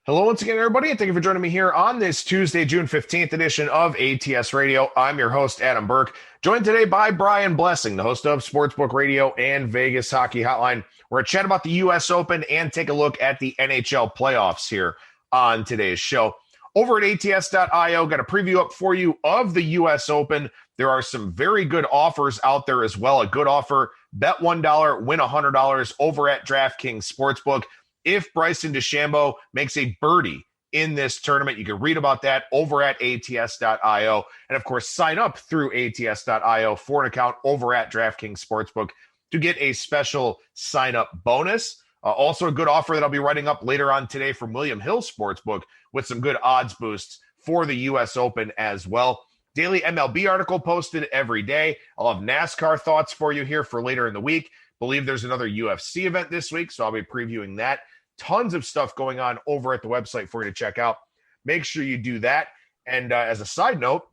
Hello once again, everybody, and thank you for joining me here on this Tuesday, June 15th edition of ATS Radio. I'm your host, Adam Burke, joined today by Brian Blessing, the host of Sportsbook Radio and Vegas Hockey Hotline. We're going to chat about the U.S. Open and take a look at the NHL playoffs here on today's show. Over at ATS.io, got a preview up for you of the U.S. Open. There are some very good offers out there as well. A good offer, bet $1, win $100 over at DraftKings Sportsbook. If Bryson DeChambeau makes a birdie in this tournament, you can read about that over at ATS.io. And of course, sign up through ATS.io for an account over at DraftKings Sportsbook to get a special sign-up bonus. Also a good offer that I'll be writing up later on today from William Hill Sportsbook with some good odds boosts for the U.S. Open as well. Daily MLB article posted every day. I'll have NASCAR thoughts for you here for later in the week. Believe there's another UFC event this week, so I'll be previewing that. Tons of stuff going on over at the website for you to check out. Make sure you do that. And as a side note,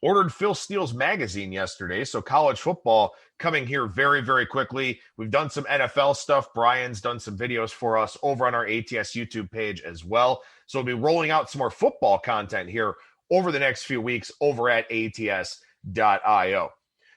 ordered Phil Steele's magazine yesterday. So college football coming here very, very quickly. We've done some NFL stuff. Brian's done some videos for us over on our ATS YouTube page as well. So we'll be rolling out some more football content here over the next few weeks over at ATS.io.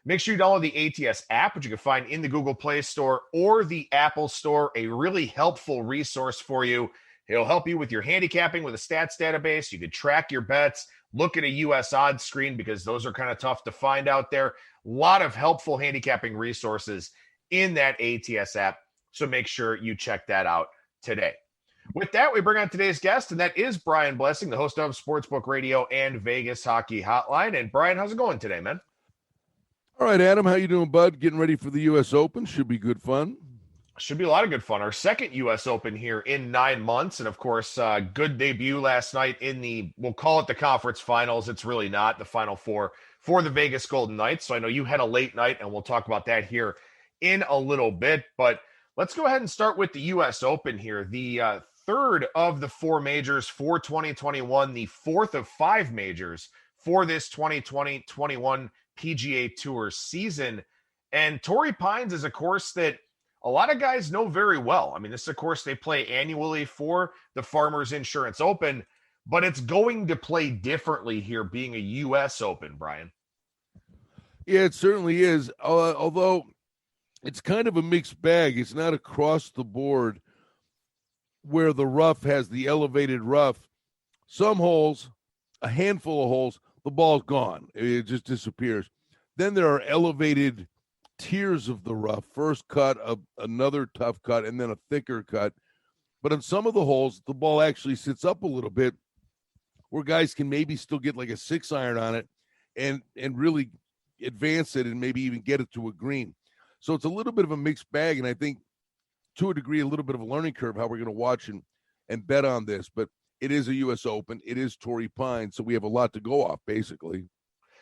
Make sure you download the ATS app, which you can find in the Google Play Store or the Apple Store, a really helpful resource for you. It'll help you with your handicapping with a stats database. You can track your bets, look at a U.S. odds screen because those are kind of tough to find out there. A lot of helpful handicapping resources in that ATS app, so make sure you check that out today. With that, we bring on today's guest, and that is Brian Blessing, the host of Sportsbook Radio and Vegas Hockey Hotline. And Brian, how's it going today, man? All right, Adam, how you doing, bud? Getting ready for the U.S. Open. Should be good fun. Should be a lot of good fun. Our second U.S. Open here in 9 months. And, of course, good debut last night in the, we'll call it the conference finals. It's really not the Final Four for the Vegas Golden Knights. So I know you had a late night, and we'll talk about that here in a little bit. But let's go ahead and start with the U.S. Open here. The third of the four majors for 2021, the fourth of five majors for this 2020-21 PGA Tour season. And Torrey Pines is a course that a lot of guys know very well. I mean, this is a course they play annually for the Farmers Insurance Open, but it's going to play differently here being a U.S. Open, Brian. Yeah, it certainly is. Although it's kind of a mixed bag. It's not across the board where the rough has the elevated rough. Some holes, a handful of holes, the ball's gone. It just disappears. Then there are elevated tiers of the rough. First cut, another tough cut, and then a thicker cut. But on some of the holes, the ball actually sits up a little bit where guys can maybe still get like a 6-iron on it and really advance it and maybe even get it to a green. So it's a little bit of a mixed bag, and I think to a degree a little bit of a learning curve how we're going to watch and bet on this. But it is a U.S. Open. It is Torrey Pines, so we have a lot to go off, basically.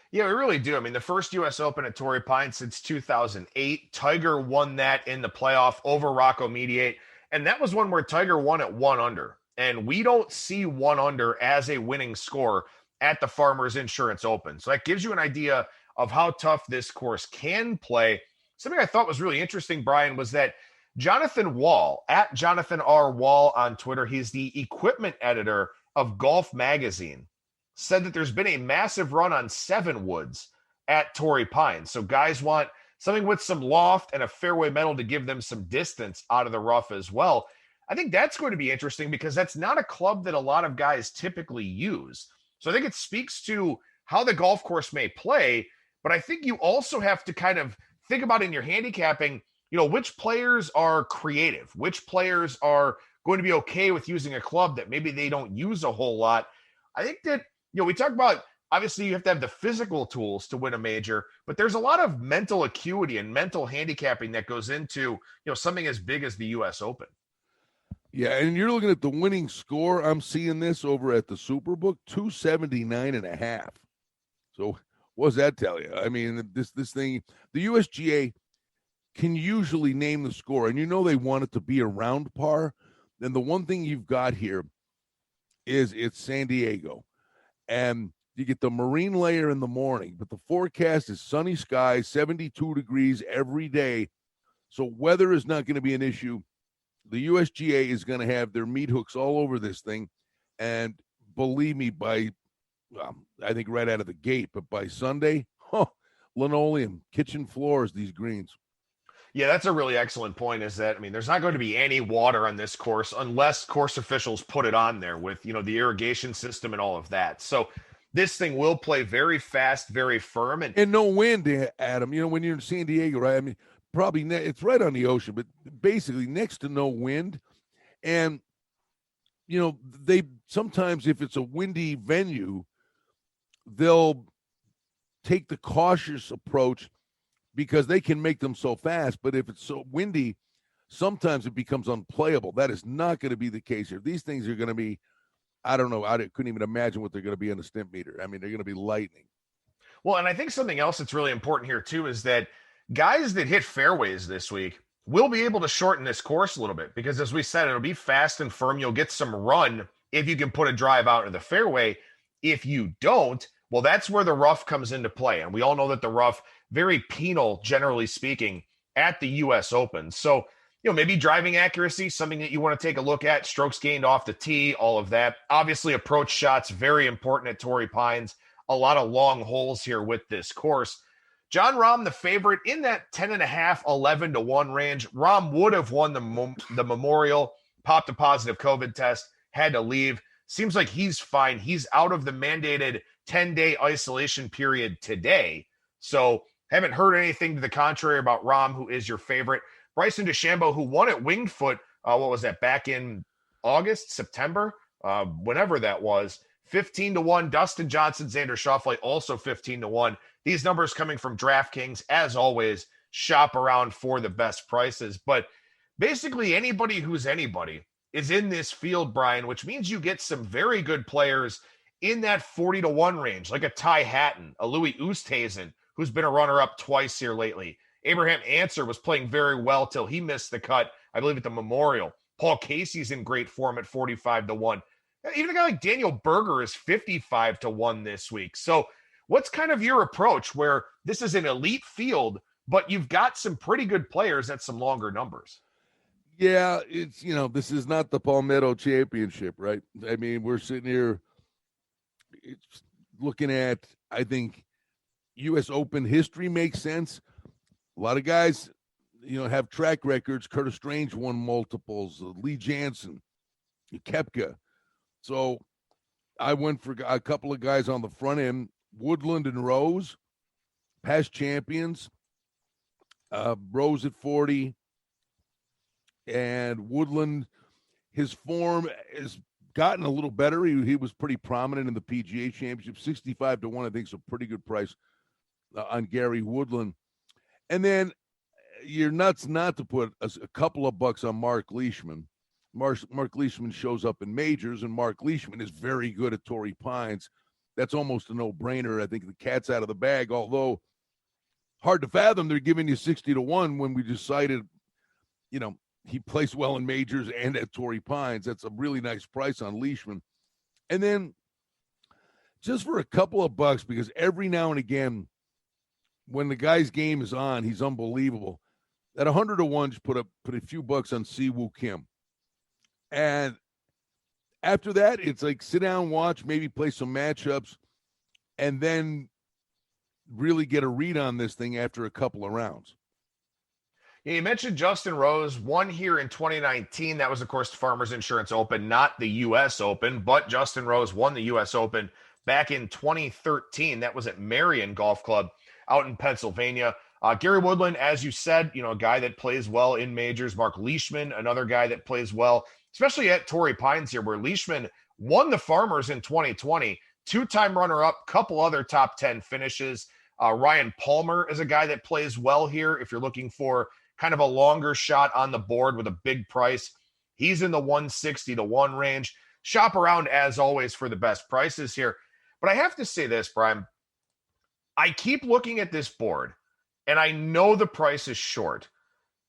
Yeah, we really do. I mean, the first U.S. Open at Torrey Pines since 2008. Tiger won that in the playoff over Rocco Mediate, and that was one where Tiger won at 1 under. And we don't see 1 under as a winning score at the Farmers Insurance Open. So that gives you an idea of how tough this course can play. Something I thought was really interesting, Brian, was that Jonathan Wall, at Jonathan R. Wall on Twitter, he's the equipment editor of Golf Magazine, said that there's been a massive run on 7 woods at Torrey Pines. So guys want something with some loft and a fairway metal to give them some distance out of the rough as well. I think that's going to be interesting because that's not a club that a lot of guys typically use. So I think it speaks to how the golf course may play, but I think you also have to kind of think about in your handicapping, which players are creative, which players are going to be okay with using a club that maybe they don't use a whole lot. I think that, we talk about, obviously you have to have the physical tools to win a major, but there's a lot of mental acuity and mental handicapping that goes into, something as big as the U.S. Open. Yeah, and you're looking at the winning score. I'm seeing this over at the Superbook, 279.5. So what does that tell you? I mean, this thing, the USGA can usually name the score, and they want it to be around par. Then the one thing you've got here is it's San Diego, and you get the marine layer in the morning, but the forecast is sunny skies, 72 degrees every day. So weather is not going to be an issue. The USGA is going to have their meat hooks all over this thing, And believe me, I think right out of the gate, but by Sunday, linoleum, kitchen floors, these greens. Yeah, that's a really excellent point, is that, I mean, there's not going to be any water on this course unless course officials put it on there with, the irrigation system and all of that. So this thing will play very fast, very firm. And no wind, Adam. When you're in San Diego, right? I mean, probably it's right on the ocean, but basically next to no wind. And, they sometimes, if it's a windy venue, they'll take the cautious approach because they can make them so fast. But if it's so windy, sometimes it becomes unplayable. That is not going to be the case here. These things are going to be, I don't know, I couldn't even imagine what they're going to be on the stimp meter. I mean, they're going to be lightning. Well, and I think something else that's really important here, too, is that guys that hit fairways this week will be able to shorten this course a little bit because, as we said, it'll be fast and firm. You'll get some run if you can put a drive out into the fairway. If you don't, well, that's where the rough comes into play. And we all know that the rough, very penal, generally speaking, at the U.S. Open. So, maybe driving accuracy, something that you want to take a look at, strokes gained off the tee, all of that. Obviously, approach shots, very important at Torrey Pines. A lot of long holes here with this course. Jon Rahm, the favorite in that 10.5, 11-1 range. Rahm would have won the Memorial, popped a positive COVID test, had to leave. Seems like he's fine. He's out of the mandated 10-day isolation period today. So haven't heard anything to the contrary about Rahm, who is your favorite. Bryson DeChambeau, who won at Winged Foot, what was that, back in August, September, whenever that was, 15-1. Dustin Johnson, Xander Schauffele, also 15-1. These numbers coming from DraftKings. As always, shop around for the best prices. But basically anybody who's anybody is in this field, Brian, which means you get some very good players in that 40-1 range, like a Ty Hatton, a Louis Oosthuizen, who's been a runner-up twice here lately. Abraham Answer was playing very well till he missed the cut, I believe, at the Memorial. Paul Casey's in great form at 45-1. Even a guy like Daniel Berger is 55-1 this week. So what's kind of your approach where this is an elite field, but you've got some pretty good players at some longer numbers? Yeah, it's, this is not the Palmetto Championship, right? I mean, we're sitting here looking at, I think, U.S. Open history makes sense. A lot of guys, have track records. Curtis Strange won multiples. Lee Jansen, Koepka. So I went for a couple of guys on the front end. Woodland and Rose, past champions. Rose at 40. And Woodland, his form has gotten a little better. He was pretty prominent in the PGA Championship. 65-1, I think, is a pretty good price on Gary Woodland. And then you're nuts not to put a couple of bucks on Mark Leishman. Mark Leishman shows up in majors, and Mark Leishman is very good at Torrey Pines. That's almost a no-brainer. I think the cat's out of the bag, although hard to fathom they're giving you 60-1 when we decided, he plays well in majors and at Torrey Pines. That's a really nice price on Leishman. And then just for a couple of bucks, because every now and again, when the guy's game is on, he's unbelievable. At 100-1, just put a few bucks on Siwoo Kim. And after that, it's like sit down, watch, maybe play some matchups, and then really get a read on this thing after a couple of rounds. Yeah, you mentioned Justin Rose, won here in 2019. That was, of course, the Farmers Insurance Open, not the U.S. Open, but Justin Rose won the U.S. Open back in 2013. That was at Marion Golf Club out in Pennsylvania. Gary Woodland, as you said, a guy that plays well in majors. Mark Leishman, another guy that plays well, especially at Torrey Pines here, where Leishman won the Farmers in 2020, two-time runner-up, couple other top 10 finishes. Ryan Palmer is a guy that plays well here if you're looking for kind of a longer shot on the board with a big price. He's in the 160-1 range. Shop around, as always, for the best prices here. But I have to say this, Brian. I keep looking at this board, and I know the price is short,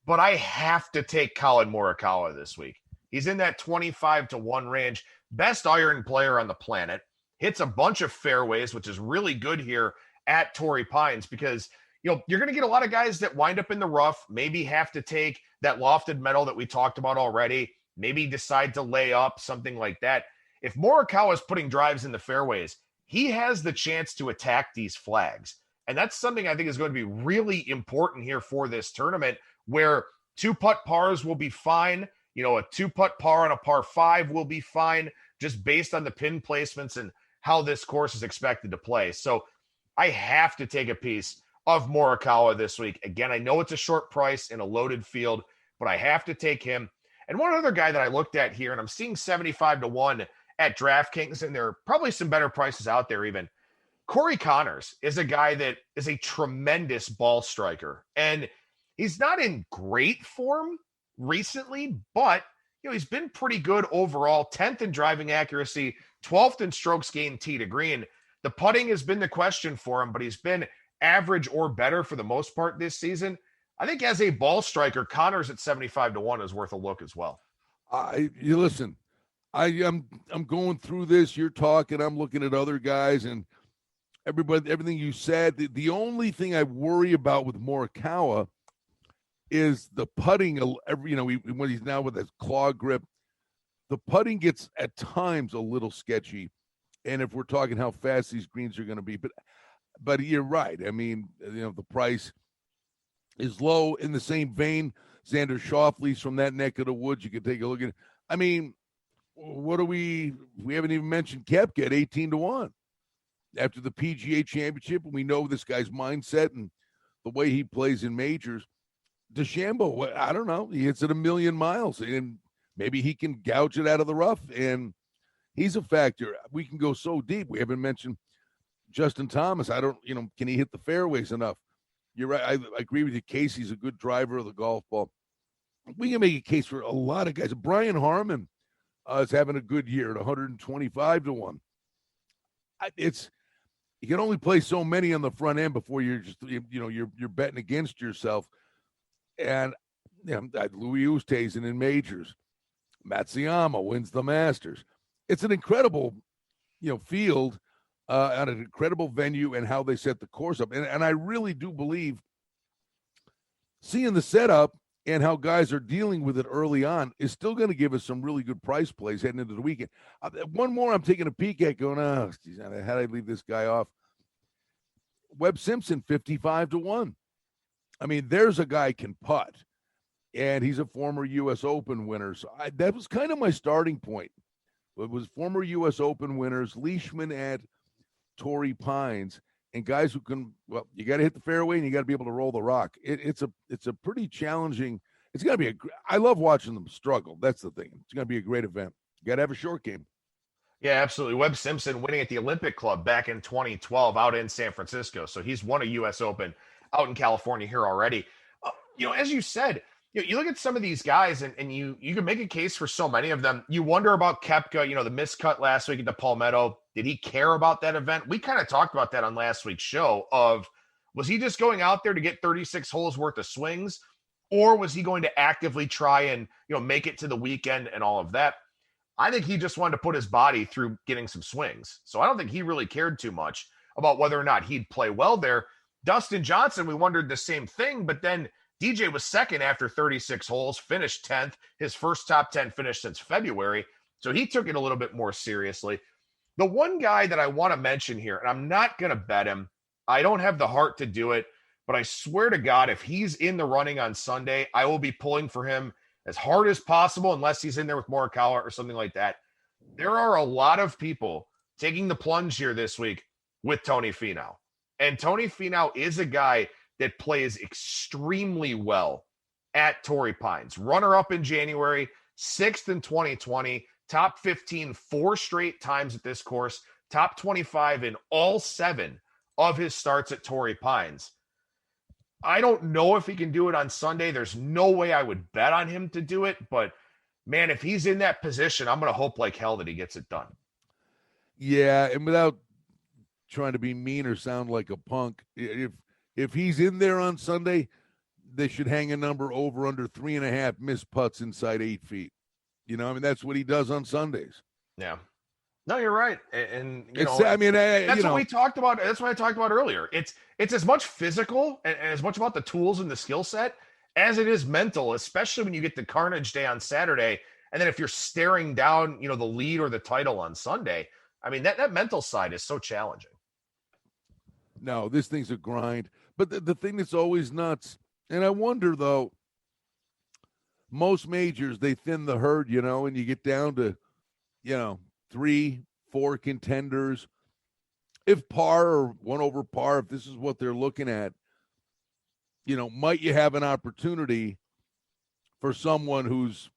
but I have to take Colin Morikawa this week. He's in that 25-1 range. Best iron player on the planet. Hits a bunch of fairways, which is really good here at Torrey Pines because you're going to get a lot of guys that wind up in the rough, maybe have to take that lofted metal that we talked about already, maybe decide to lay up, something like that. if Morikawa is putting drives in the fairways, he has the chance to attack these flags. And that's something I think is going to be really important here for this tournament, where 2-putt pars will be fine. A 2-putt par on a par 5 will be fine, just based on the pin placements and how this course is expected to play. So I have to take a piece of Morikawa this week. Again, I know it's a short price in a loaded field, but I have to take him. And one other guy that I looked at here, and I'm seeing 75-1 at DraftKings, and there are probably some better prices out there even. Corey Connors is a guy that is a tremendous ball striker. And he's not in great form recently, but he's been pretty good overall. 10th in driving accuracy, 12th in strokes gained tee to green. The putting has been the question for him, but he's been average or better for the most part this season. I think as a ball striker, Connors at 75-1 is worth a look as well. You listen, I'm going through this. You're talking. I'm looking at other guys and everything you said. The only thing I worry about with Morikawa is the putting. When he's now with his claw grip, the putting gets at times a little sketchy. And if we're talking how fast these greens are going to be, but you're right. I mean, the price is low. In the same vein, Xander Schauffele's from that neck of the woods. You can take a look at it. I mean, we haven't even mentioned Koepka at 18-1 after the PGA Championship. And we know this guy's mindset and the way he plays in majors. DeChambeau, I don't know. He hits it a million miles, and maybe he can gouge it out of the rough. And he's a factor. We can go so deep. We haven't mentioned Justin Thomas. Can he hit the fairways enough? You're right. I agree with you. Casey's a good driver of the golf ball. We can make a case for a lot of guys. Brian Harmon is having a good year at 125-1. You can only play so many on the front end before you're betting against yourself. And Louis Oosthuizen in majors. Matsuyama wins the Masters. It's an incredible, field on an incredible venue and how they set the course up. And I really do believe seeing the setup and how guys are dealing with it early on is still going to give us some really good price plays heading into the weekend. One more I'm taking a peek at going, geez, how did I leave this guy off? Webb Simpson, 55-1. I mean, there's a guy can putt, and he's a former U.S. Open winner. So that was kind of my starting point. It was former U.S. Open winners, Leishman at Torrey Pines, and guys who can, you got to hit the fairway and you got to be able to roll the rock. It's a pretty challenging. It's going to be I love watching them struggle. That's the thing. It's going to be a great event. You got to have a short game. Yeah, absolutely. Webb Simpson winning at the Olympic Club back in 2012 out in San Francisco. So he's won a U.S. Open out in California here already. As you said, you look at some of these guys and you can make a case for so many of them. You wonder about Koepka, the miscut last week at the Palmetto. Did he care about that event? We kind of talked about that on last week's show was he just going out there to get 36 holes worth of swings, or was he going to actively try and, make it to the weekend and all of that? I think he just wanted to put his body through getting some swings. So I don't think he really cared too much about whether or not he'd play well there. Dustin Johnson, we wondered the same thing, but then DJ was second after 36 holes, finished 10th, his first top 10 finish since February. So he took it a little bit more seriously. The one guy that I want to mention here, and I'm not going to bet him, I don't have the heart to do it, but I swear to God, if he's in the running on Sunday, I will be pulling for him as hard as possible, unless he's in there with Morikawa or something like that. There are a lot of people taking the plunge here this week with Tony Finau. And Tony Finau is a guy that plays extremely well at Torrey Pines. Runner-up in January, 6th in 2020, top 15 4 straight times at this course, top 25 in all 7 of his starts at Torrey Pines. I don't know if he can do it on Sunday. There's no way I would bet on him to do it, but man, if he's in that position, I'm going to hope like hell that he gets it done. Yeah, and without trying to be mean or sound like a punk, if he's in there on Sunday, they should hang a number over under 3.5 missed putts inside 8 feet. That's what he does on Sundays. Yeah. No, you're right. And that's what we talked about. That's what I talked about earlier. It's as much physical and as much about the tools and the skill set as it is mental, especially when you get the Carnage Day on Saturday And then if you're staring down, the lead or the title on Sunday, I mean, that mental side is so challenging. No, this thing's a grind. But the thing that's always nuts, and I wonder, though, most majors, they thin the herd, and you get down to, 3, 4 contenders. If par or one over par, if this is what they're looking at, might you have an opportunity for someone who's,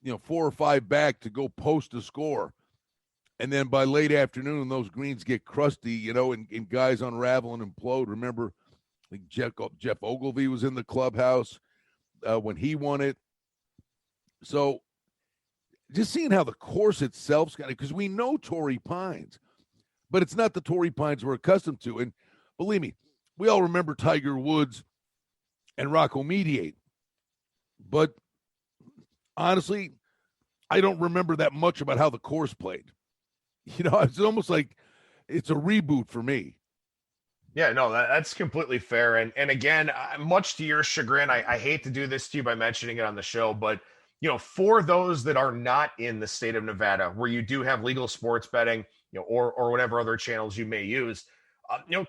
4 or 5 back to go post a score? And then by late afternoon, those greens get crusty, and guys unravel and implode. Remember, like Jeff Ogilvy was in the clubhouse when he won it. So just seeing how the course itself's got it, because we know Torrey Pines, but it's not the Torrey Pines we're accustomed to. And believe me, we all remember Tiger Woods and Rocco Mediate. But honestly, I don't remember that much about how the course played. It's almost like it's a reboot for me. Yeah, no, that's completely fair. And again, much to your chagrin, I hate to do this to you by mentioning it on the show, but for those that are not in the state of Nevada, where you do have legal sports betting, or whatever other channels you may use,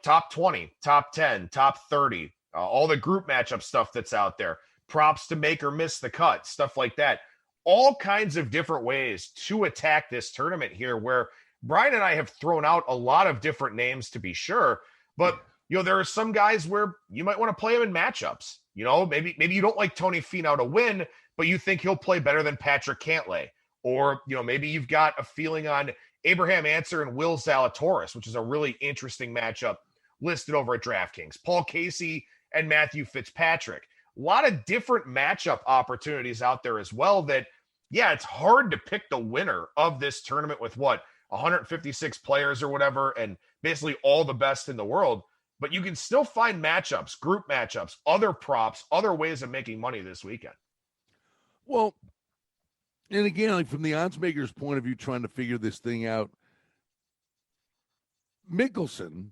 top 20, top 10, top 30, all the group matchup stuff that's out there, props to make or miss the cut, stuff like that. All kinds of different ways to attack this tournament here, where Brian and I have thrown out a lot of different names to be sure, but there are some guys where you might want to play them in matchups. Maybe you don't like Tony Finau to win, but you think he'll play better than Patrick Cantlay. Or, maybe you've got a feeling on Abraham Ancer and Will Zalatoris, which is a really interesting matchup listed over at DraftKings. Paul Casey and Matthew Fitzpatrick. A lot of different matchup opportunities out there as well that, yeah, it's hard to pick the winner of this tournament with 156 players or whatever, and basically all the best in the world. But you can still find matchups, group matchups, other props, other ways of making money this weekend. Well, and again, like from the odds maker's point of view, trying to figure this thing out, Mickelson,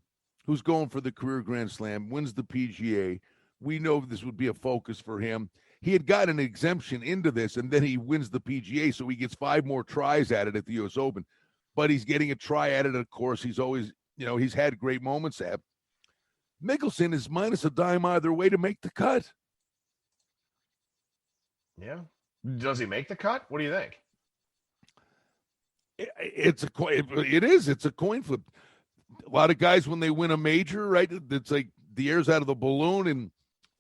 who's going for the career Grand Slam, wins the PGA. We know this would be a focus for him. He had got an exemption into this, and then he wins the PGA, so he gets 5 more tries at it at the U.S. Open. But he's getting a try at it, of course. He's always, he's had great moments at. Mickelson is minus a dime either way to make the cut. Yeah. Does he make the cut? What do you think? It's a coin flip. A lot of guys, when they win a major, right, it's like the air's out of the balloon and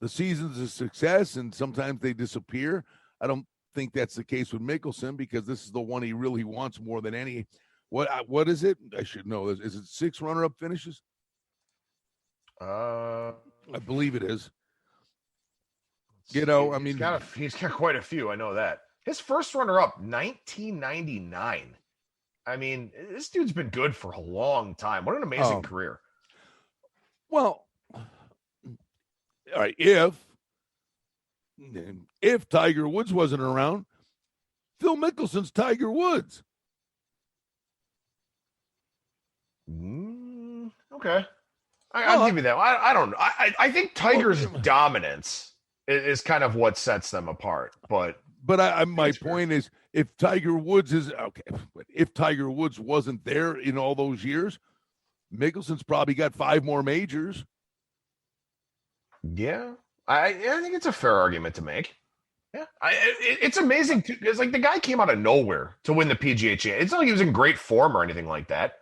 the season's a success, and sometimes they disappear. I don't think that's the case with Mickelson, because this is the one he really wants more than any. What is it? I should know. Is it 6 runner-up finishes? I believe it is. He's got quite a few. I know that. His first runner-up, 1999. I mean, this dude's been good for a long time. What an amazing career. Well, all right, if Tiger Woods wasn't around, Phil Mickelson's Tiger Woods. Okay. I'll give you that. I don't know. I think Tiger's dominance is kind of what sets them apart. But my point is, if Tiger Woods wasn't there in all those years, Mickelson's probably got 5 more majors. Yeah, I think it's a fair argument to make. Yeah, it's amazing too, because like the guy came out of nowhere to win the PGA Championship. It's not like he was in great form or anything like that.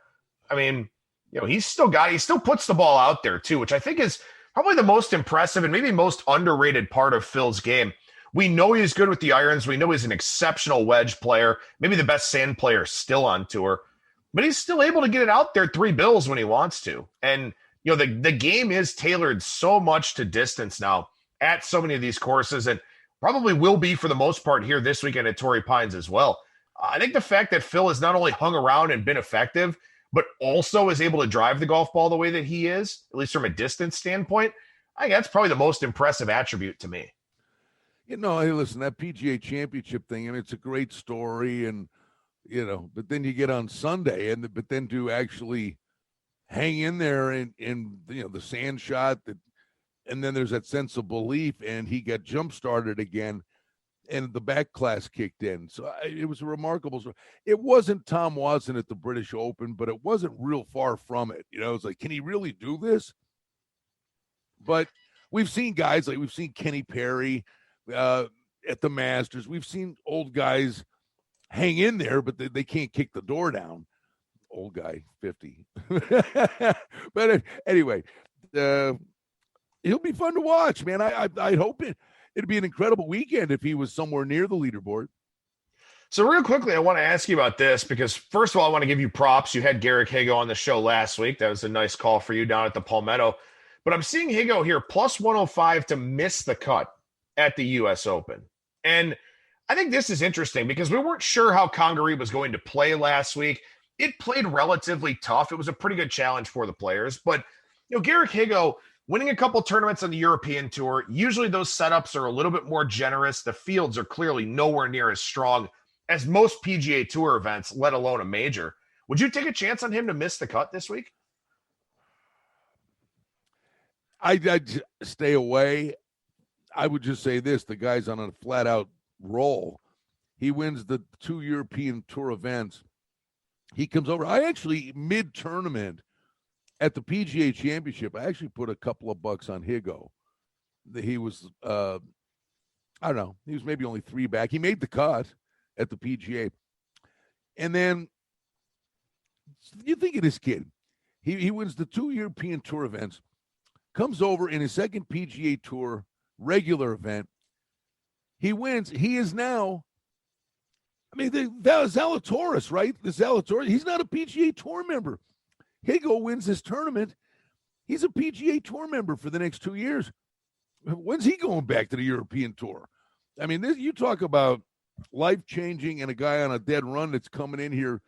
I mean, he still puts the ball out there too, which I think is probably the most impressive and maybe most underrated part of Phil's game. We know he's good with the irons. We know he's an exceptional wedge player, maybe the best sand player still on tour, but he's still able to get it out there 3 bills when he wants to. And, the game is tailored so much to distance now at so many of these courses, and probably will be for the most part here this weekend at Torrey Pines as well. I think the fact that Phil has not only hung around and been effective, but also is able to drive the golf ball the way that he is, at least from a distance standpoint, I think that's probably the most impressive attribute to me. Hey, listen, that PGA Championship thing, it's a great story, and, but then you get on Sunday, but then to actually hang in there and the sand shot, and then there's that sense of belief, and he got jump-started again. and the back class kicked in. So it was a remarkable story. It wasn't Tom Watson at the British Open, but it wasn't real far from it. You know, it's like, can he really do this? But we've seen guys we've seen Kenny Perry at the Masters. We've seen old guys hang in there, but they can't kick the door down. Old guy, 50. But anyway, he'll be fun to watch, man. I'd hope it'd be an incredible weekend if he was somewhere near the leaderboard. So real quickly, I want to ask you about this because, first of all, I want to give you props. You had Garrick Higo on the show last week. That was a nice call for you down at the Palmetto. But I'm seeing Higo here plus 105 to miss the cut at the U.S. Open. And I think this is interesting because we weren't sure how Congaree was going to play last week. It played relatively tough. It was a pretty good challenge for the players. But, Garrick Higo winning a couple tournaments on the European Tour, usually those setups are a little bit more generous. The fields are clearly nowhere near as strong as most PGA Tour events, let alone a major. Would you take a chance on him to miss the cut this week? I'd stay away. I would just say this. The guy's on a flat-out roll. He wins the 2 European Tour events. He comes over. I actually, mid-tournament at the PGA Championship, I actually put a couple of bucks on Higo. He was, I don't know, he was maybe only 3 back. He made the cut at the PGA. And then you think of this kid. He wins the 2 European Tour events, comes over in his second PGA Tour regular event. He wins. He is now, the Zalatoris, right? The Zalatoris, he's not a PGA Tour member. Higo wins this tournament. He's a PGA Tour member for the next 2 years. When's he going back to the European Tour? You talk about life-changing and a guy on a dead run that's coming in here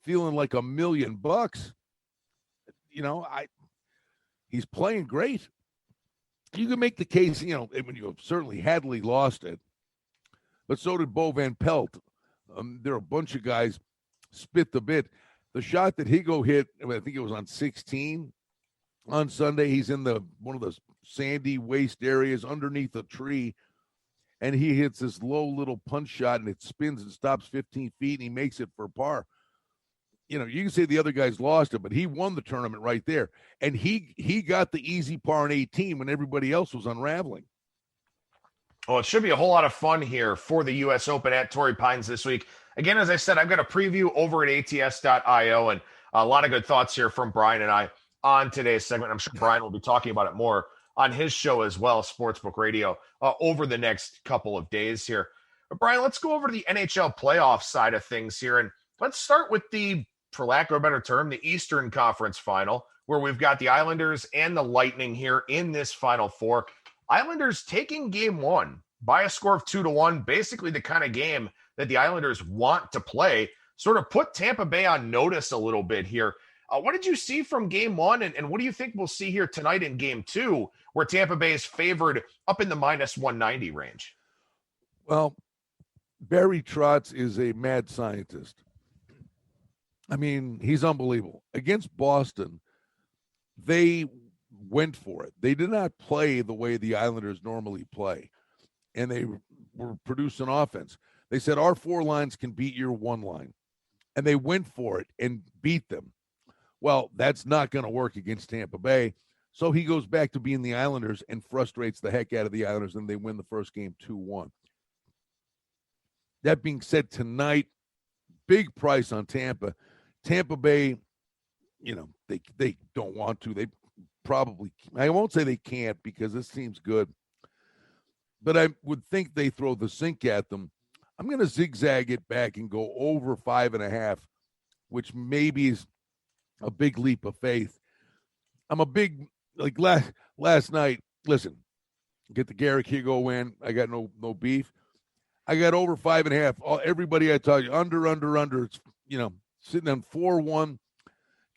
feeling like $1 million. He's playing great. You can make the case, certainly Hadley lost it, but so did Bo Van Pelt. There are a bunch of guys spit the bit. The shot that Higo hit, I think it was on 16 on Sunday. He's in one of the sandy waste areas underneath a tree, and he hits this low little punch shot, and it spins and stops 15 feet, and he makes it for par. You can say the other guys lost it, but he won the tournament right there. And he got the easy par in 18 when everybody else was unraveling. Well, it should be a whole lot of fun here for the U.S. Open at Torrey Pines this week. Again, as I said, I've got a preview over at ATS.io, and a lot of good thoughts here from Brian and I on today's segment. I'm sure Brian will be talking about it more on his show as well, Sportsbook Radio, over the next couple of days here. But Brian, let's go over to the NHL playoff side of things here, and let's start with the, for lack of a better term, the Eastern Conference Final, where we've got the Islanders and the Lightning here in this Final Four. Islanders taking game one by a score of 2-1, basically the kind of game that the Islanders want to play, sort of put Tampa Bay on notice a little bit here. What did you see from game one, and what do you think we'll see here tonight in game two, where Tampa Bay is favored up in the minus 190 range? Well, Barry Trotz is a mad scientist. He's unbelievable. Against Boston, they went for it. They did not play the way the Islanders normally play, and they were producing offense. They said, our 4 lines can beat your 1 line, and they went for it and beat them. Well, that's not going to work against Tampa Bay, so he goes back to being the Islanders and frustrates the heck out of the Islanders, and they win the first game 2-1. That being said, tonight, big price on Tampa. Tampa Bay, they don't want to. They probably, I won't say they can't because this seems good, but I would think they throw the sink at them. I'm going to zigzag it back and go over 5.5, which maybe is a big leap of faith. I'm a big, last night, listen, get the Garrick Higo win. I got no beef. I got over 5.5. Everybody I talk under. It's, sitting on 4-1.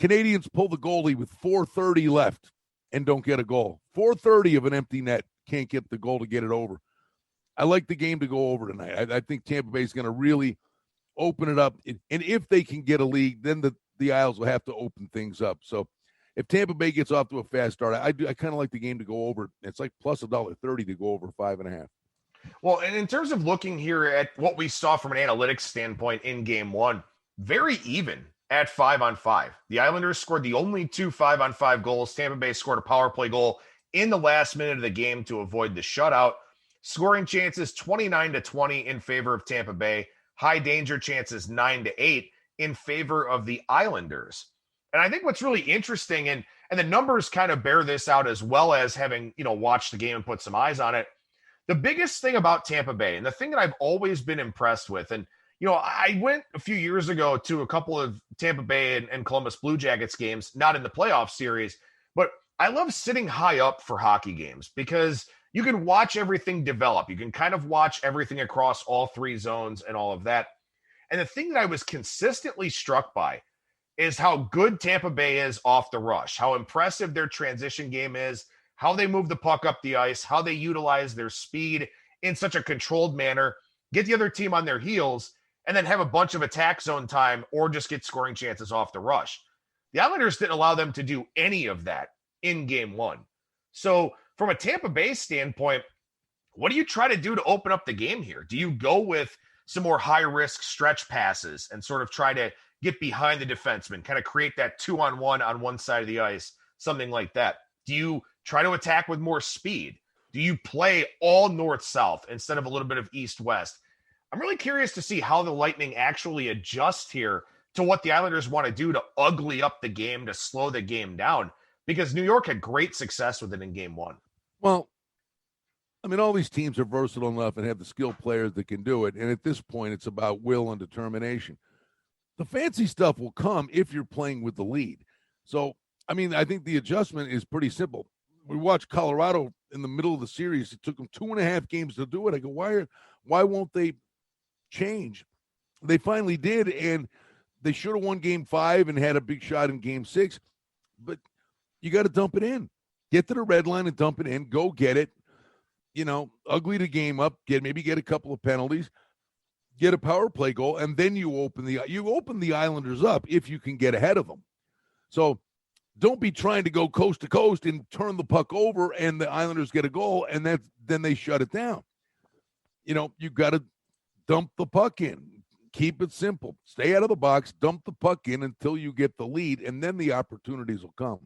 Canadiens pull the goalie with 4:30 left and don't get a goal. 4:30 of an empty net, can't get the goal to get it over. I like the game to go over tonight. I think Tampa Bay is going to really open it up. And if they can get a lead, then the Isles will have to open things up. So if Tampa Bay gets off to a fast start, I kind of like the game to go over. It's like plus $1.30 to go over 5.5. Well, and in terms of looking here at what we saw from an analytics standpoint in game one, very even at 5-on-5. The Islanders scored the only two 5-on-5 goals. Tampa Bay scored a power play goal in the last minute of the game to avoid the shutout. Scoring chances 29-20 in favor of Tampa Bay. High danger chances 9-8 in favor of the Islanders. And I think what's really interesting, and the numbers kind of bear this out as well as having, watched the game and put some eyes on it. The biggest thing about Tampa Bay, and the thing that I've always been impressed with, and I went a few years ago to a couple of Tampa Bay and Columbus Blue Jackets games, not in the playoff series, but I love sitting high up for hockey games because you can watch everything develop. You can kind of watch everything across all three zones and all of that. And the thing that I was consistently struck by is how good Tampa Bay is off the rush, how impressive their transition game is, how they move the puck up the ice, how they utilize their speed in such a controlled manner, get the other team on their heels, and then have a bunch of attack zone time or just get scoring chances off the rush. The Islanders didn't allow them to do any of that in game one. So from a Tampa Bay standpoint, what do you try to do to open up the game here? Do you go with some more high-risk stretch passes and sort of try to get behind the defenseman, kind of create that 2-on-1 on one side of the ice, something like that? Do you try to attack with more speed? Do you play all north-south instead of a little bit of east-west? I'm really curious to see how the Lightning actually adjust here to what the Islanders want to do to ugly up the game, to slow the game down, because New York had great success with it in game one. Well, I mean, all these teams are versatile enough and have the skilled players that can do it. And at this point, it's about will and determination. The fancy stuff will come if you're playing with the lead. So, I mean, I think the adjustment is pretty simple. We watched Colorado in the middle of the series. It took them 2.5 games to do it. I go, why won't they change? They finally did, and they should have won game 5 and had a big shot in game 6. But you got to dump it in. Get to the red line and dump it in. Go get it. Ugly the game up. Maybe get a couple of penalties. Get a power play goal, and then you open the Islanders up if you can get ahead of them. So don't be trying to go coast to coast and turn the puck over, and the Islanders get a goal, and then they shut it down. You've got to dump the puck in. Keep it simple. Stay out of the box. Dump the puck in until you get the lead, and then the opportunities will come.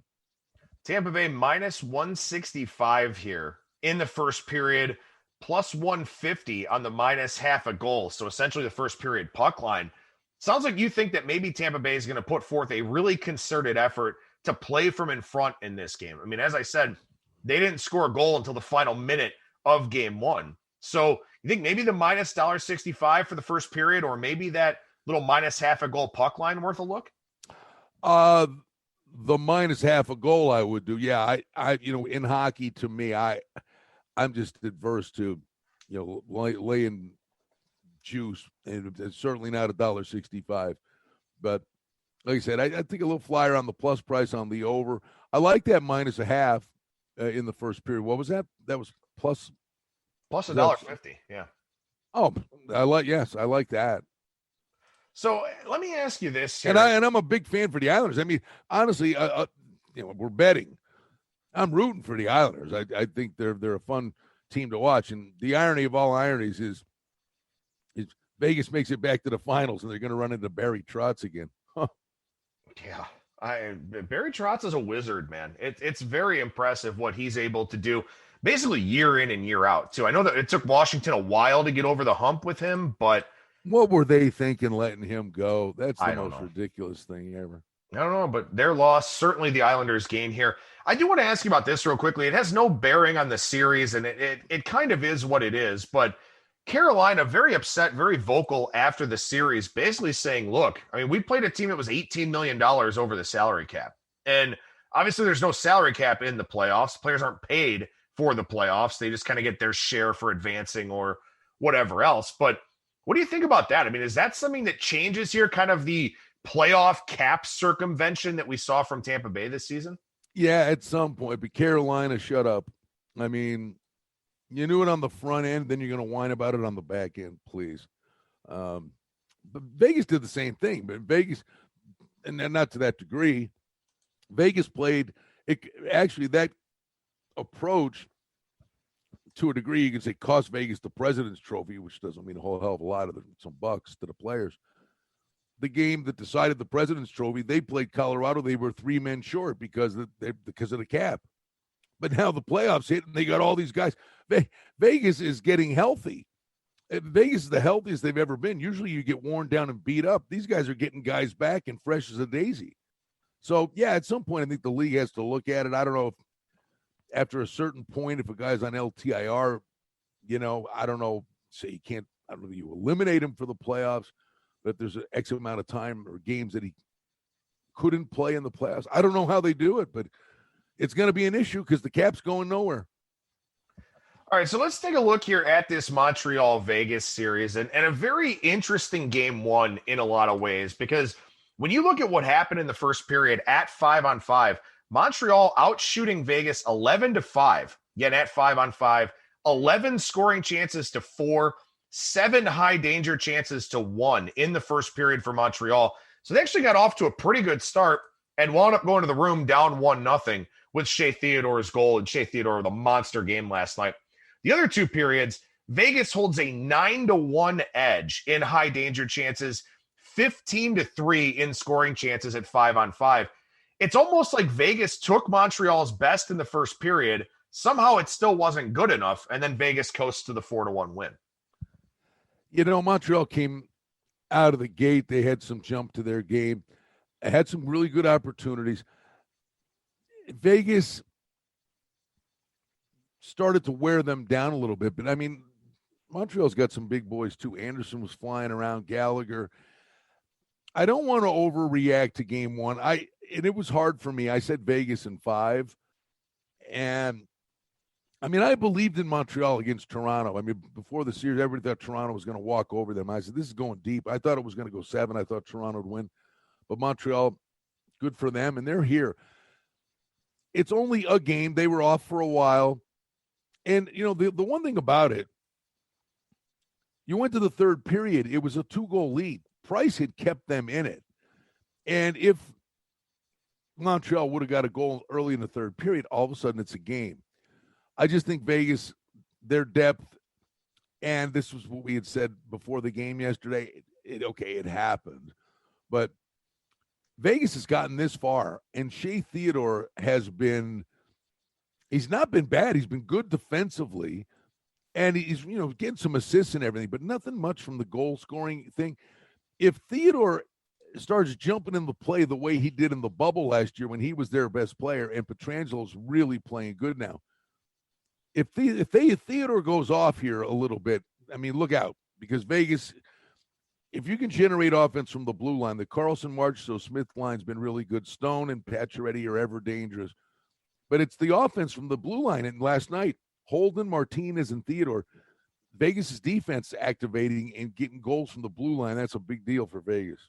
Tampa Bay minus 165 here in the first period, plus 150 on the minus half a goal. So essentially the first period puck line. Sounds like you think that maybe Tampa Bay is going to put forth a really concerted effort to play from in front in this game. I mean, as I said, they didn't score a goal until the final minute of game one. So you think maybe the minus $1.65 for the first period, or maybe that little minus half a goal puck line worth a look? The minus half a goal I would do. Yeah, I in hockey, to me, I'm just adverse to, laying juice, and it's certainly not $1.65. But like I said, I think a little flyer on the plus price on the over. I like that minus a half in the first period. What was that? That was plus $1.50. Yeah. Oh, I like that. So let me ask you this here. And I'm a big fan for the Islanders. I mean, honestly, we're betting. I'm rooting for the Islanders. I think they're a fun team to watch. And the irony of all ironies is Vegas makes it back to the finals, and they're going to run into Barry Trotz again. Huh. Yeah. Barry Trotz is a wizard, man. It's very impressive what he's able to do, basically year in and year out, too. I know that it took Washington a while to get over the hump with him, but what were they thinking letting him go? That's the most know. ridiculous thing ever. I don't know, but their loss, certainly the Islanders' gain here. I do want to ask you about this real quickly. It has no bearing on the series, and it kind of is what it is, but Carolina, very upset, very vocal after the series, basically saying, look, I mean, we played a team that was $18 million over the salary cap. And obviously there's no salary cap in the playoffs. Players aren't paid for the playoffs. They just kind of get their share for advancing or whatever else. But what do you think about that? I mean, is that something that changes here, kind of the playoff cap circumvention that we saw from Tampa Bay this season? Yeah, at some point. But Carolina, shut up. I mean, you knew it on the front end, then you're going to whine about it on the back end, please. But Vegas did the same thing. But Vegas, and not to that degree, Vegas played it. Actually, that approach to a degree, you can say cost Vegas the President's Trophy, which doesn't mean a whole hell of a lot of some bucks to the players. The game that decided the President's Trophy, they played Colorado. They were 3 men short because of the cap. But now the playoffs hit, and they got all these guys. Vegas is getting healthy. Vegas is the healthiest they've ever been. Usually you get worn down and beat up. These guys are getting guys back and fresh as a daisy. So, yeah, at some point I think the league has to look at it. I don't know if after a certain point, if a guy's on LTIR, I don't know, say you can't, I don't know if you eliminate him for the playoffs, but there's an X amount of time or games that he couldn't play in the playoffs. I don't know how they do it, but it's going to be an issue because the cap's going nowhere. All right, so let's take a look here at this Montreal-Vegas series and a very interesting game one in a lot of ways, because when you look at what happened in the first period at 5-on-5, Montreal outshooting Vegas 11-5, yet at 5-on-5, 11 scoring chances to 4, 7 high danger chances to 1 in the first period for Montreal. So they actually got off to a pretty good start and wound up going to the room down 1-0 with Shea Theodore's goal, and Shea Theodore with a monster game last night. The other 2 periods, Vegas holds a 9-1 edge in high danger chances, 15-3 in scoring chances at 5-on-5. It's almost like Vegas took Montreal's best in the first period. Somehow it still wasn't good enough, and then Vegas coasts to the 4-1 win. Montreal came out of the gate. They had some jump to their game, had some really good opportunities. Vegas started to wear them down a little bit. But, I mean, Montreal's got some big boys, too. Anderson was flying around, Gallagher. I don't want to overreact to game one. And it was hard for me. I said Vegas in 5. And, I mean, I believed in Montreal against Toronto. I mean, before the series, everybody thought Toronto was going to walk over them. I said, this is going deep. I thought it was going to go 7. I thought Toronto would win. But Montreal, good for them, and they're here. It's only a game. They were off for a while. And, the one thing about it, you went to the third period. It was a 2-goal lead. Price had kept them in it. And if Montreal would have got a goal early in the third period, all of a sudden it's a game. I just think Vegas, their depth, and this was what we had said before the game yesterday, it happened. But Vegas has gotten this far, and Shea Theodore he's not been bad. He's been good defensively, and he's, getting some assists and everything, but nothing much from the goal-scoring thing. If Theodore starts jumping in the play the way he did in the bubble last year when he was their best player, and Petrangelo's really playing good now, if Theodore goes off here a little bit, I mean, look out, because Vegas, if you can generate offense from the blue line, the Carlson, Marchessault, Smith line's been really good. Stone and Pacioretty are ever dangerous. But it's the offense from the blue line. And last night, Holden, Martinez, and Theodore, Vegas' defense activating and getting goals from the blue line. That's a big deal for Vegas.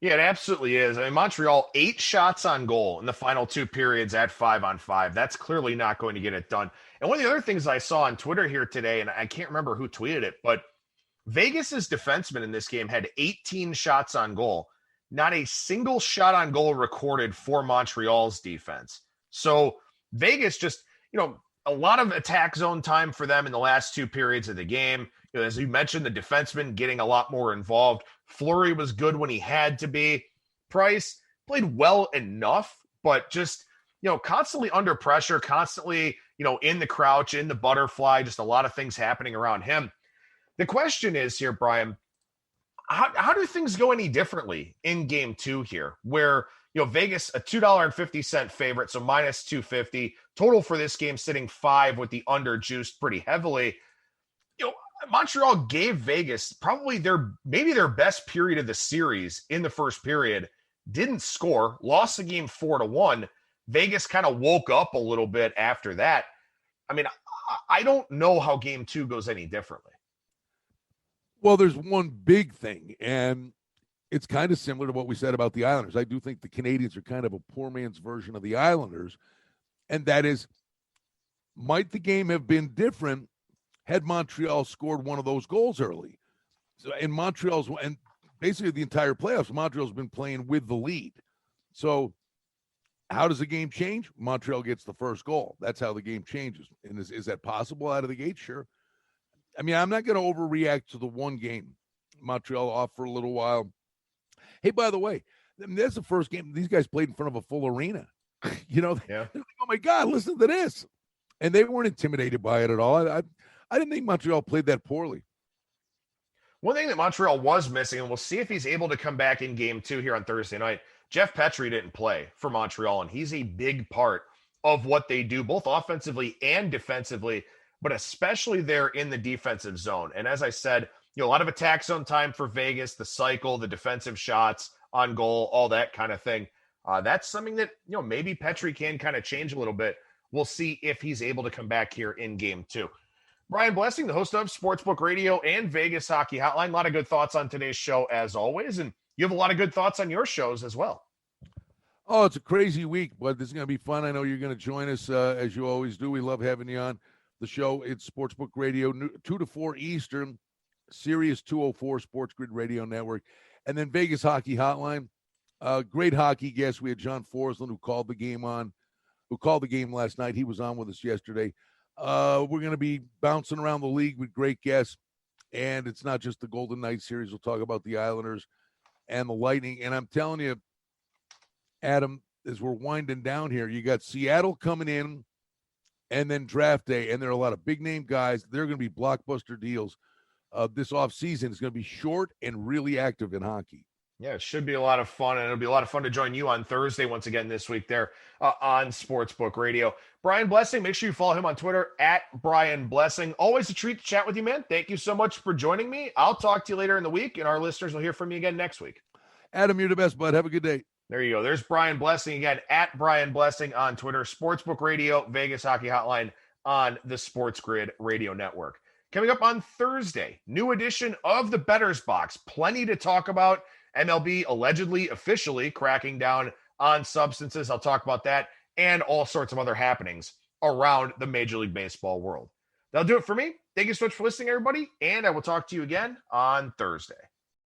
Yeah, it absolutely is. I mean, Montreal, 8 shots on goal in the final 2 periods at 5-on-5. That's clearly not going to get it done. And one of the other things I saw on Twitter here today, and I can't remember who tweeted it, but Vegas's defenseman in this game had 18 shots on goal. Not a single shot on goal recorded for Montreal's defense. So Vegas just, a lot of attack zone time for them in the last 2 periods of the game. As you mentioned, the defenseman getting a lot more involved. Fleury was good when he had to be. Price played well enough, but just, constantly under pressure, constantly, in the crouch, in the butterfly, just a lot of things happening around him. The question is here, Brian, how do things go any differently in game 2 here, where, Vegas, a $2.50 favorite, so minus 250. Total for this game sitting 5 with the under juiced pretty heavily. Montreal gave Vegas probably maybe their best period of the series in the first period. Didn't score, lost the game 4-1. Vegas kind of woke up a little bit after that. I mean, I don't know how game 2 goes any differently. Well, there's one big thing, and it's kind of similar to what we said about the Islanders. I do think the Canadiens are kind of a poor man's version of the Islanders, and that is, might the game have been different had Montreal scored one of those goals early? So, and basically the entire playoffs, Montreal's been playing with the lead. So How does the game change? Montreal gets the first goal. That's how the game changes. And is that possible out of the gate? Sure. I mean, I'm not going to overreact to the one game. Montreal off for a little while. Hey, by the way, that's the first game these guys played in front of a full arena. Yeah. They're like, oh my God, listen to this. And they weren't intimidated by it at all. I didn't think Montreal played that poorly. One thing that Montreal was missing, and we'll see if he's able to come back in game 2 here on Thursday night, Jeff Petrie didn't play for Montreal, and he's a big part of what they do, both offensively and defensively, but especially there in the defensive zone. And as I said, a lot of attack zone time for Vegas, the cycle, the defensive shots on goal, all that kind of thing. That's something that, maybe Petrie can kind of change a little bit. We'll see if he's able to come back here in game 2. Brian Blessing, the host of Sportsbook Radio and Vegas Hockey Hotline. A lot of good thoughts on today's show as always. And you have a lot of good thoughts on your shows as well. Oh, it's a crazy week, but this is going to be fun. I know you're going to join us as you always do. We love having you on the show. It's Sportsbook Radio, 2 to 4 Eastern, Sirius 204 Sports Grid Radio Network. And then Vegas Hockey Hotline. Great hockey guest. We had John Forsland who called the game last night. He was on with us yesterday. We're going to be bouncing around the league with great guests. And it's not just the Golden Knights series. We'll talk about the Islanders and the Lightning. And I'm telling you, Adam, as we're winding down here, you got Seattle coming in and then draft day. And there are a lot of big name guys. They're going to be blockbuster deals. This offseason is going to be short and really active in hockey. Yeah, it should be a lot of fun, and it'll be a lot of fun to join you on Thursday once again this week there on Sportsbook Radio. Brian Blessing, make sure you follow him on Twitter at Brian Blessing. Always a treat to chat with you, man. Thank you so much for joining me. I'll talk to you later in the week, and our listeners will hear from you again next week. Adam, you're the best, bud. Have a good day. There you go. There's Brian Blessing again at Brian Blessing on Twitter, Sportsbook Radio, Vegas Hockey Hotline on the Sports Grid Radio Network. Coming up on Thursday, new edition of the Bettor's Box. Plenty to talk about. MLB allegedly, officially cracking down on substances. I'll talk about that and all sorts of other happenings around the Major League Baseball world. That'll do it for me. Thank you so much for listening, everybody, and I will talk to you again on Thursday.